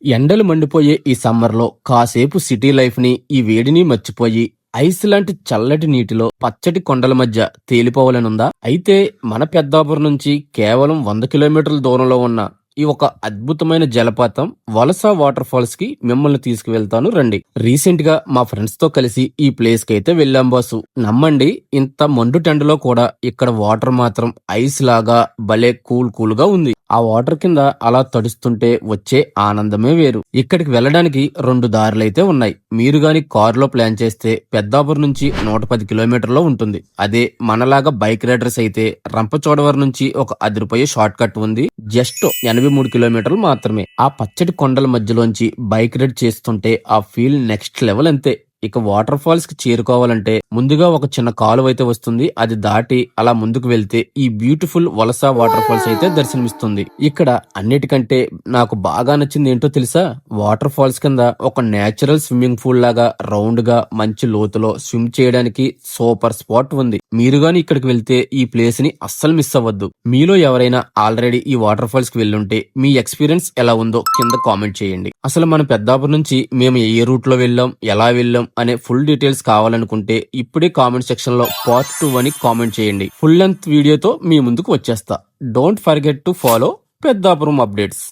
ఎండలు మండిపోయే ఈ సమ్మర్లో కాసేపు సిటీ లైఫ్ ని ఈ వేడిని మర్చిపోయి ఐస్ లాంటి చల్లటి నీటిలో పచ్చటి కొండల మధ్య తేలిపోవాలనుందా? అయితే మన పెద్దాపురం నుంచి కేవలం 100 కిలోమీటర్ల దూరంలో ఉన్న ఈ ఒక అద్భుతమైన జలపాతం వలస వాటర్ ఫాల్స్ కి మిమ్మల్ని తీసుకువెళ్తాను రండి. రీసెంట్ గా మా ఫ్రెండ్స్ తో కలిసి ఈ ప్లేస్ కి అయితే వెళ్ళాం బాసు. నమ్మండి, ఇంత మండు టెండలో కూడా ఇక్కడ వాటర్ మాత్రం ఐస్ లాగా భలే కూల్ గా ఉంది. ఆ వాటర్ కింద అలా తడుస్తుంటే వచ్చే ఆనందమే వేరు. ఇక్కడికి వెళ్ళడానికి 2 దారులైతే ఉన్నాయి. మీరు గాని కారులో ప్లాన్ చేస్తే పెద్దాపురం నుంచి 110 కిలోమీటర్లో ఉంటుంది. అదే మనలాగా బైక్ రైడర్స్ అయితే రంపచోడవరం నుంచి ఒక అదిరిపోయే షార్ట్ కట్ ఉంది. జస్ట్ 83 కిలోమీటర్లు మాత్రమే. ఆ పచ్చటి కొండల మధ్యలోంచి బైక్ రైడ్ చేస్తుంటే ఆ ఫీల్ నెక్స్ట్ లెవెల్ అంతే. ఇక వాటర్ ఫాల్స్ కి చేరుకోవాలంటే ముందుగా ఒక చిన్న కాలువ అయితే వస్తుంది. అది దాటి అలా ముందుకు వెళ్తే ఈ బ్యూటిఫుల్ వలస వాటర్ ఫాల్స్ అయితే దర్శనమిస్తుంది. ఇక్కడ అన్నిటికంటే నాకు బాగా నచ్చింది ఏంటో తెలుసా? వాటర్ ఫాల్స్ కింద ఒక నేచురల్ స్విమ్మింగ్ పూల్ లాగా రౌండ్ గా మంచి లోతులో స్విమ్ చేయడానికి సూపర్ స్పాట్ ఉంది. మీరు గాని ఇక్కడికి వెళ్తే ఈ ప్లేస్ ని అస్సలు మిస్ అవ్వద్దు. మీలో ఎవరైనా ఆల్రెడీ ఈ వాటర్ ఫాల్స్ కి వెళ్ళుంటే మీ ఎక్స్పీరియన్స్ ఎలా ఉందో కింద కామెంట్ చేయండి. అసలు మన పెద్దాపురం నుంచి మేము ఏ రూట్ లో వెళ్ళాం, ఎలా వెళ్ళాం అనే ఫుల్ డీటెయిల్స్ కావాలనుకుంటే ఇప్పుడే కామెంట్ సెక్షన్ లో పార్ట్ 2 అని కామెంట్ చేయండి. ఫుల్ లెంత్ వీడియోతో మీ ముందుకు వచ్చేస్తా. Don't forget to follow Peddapuram updates.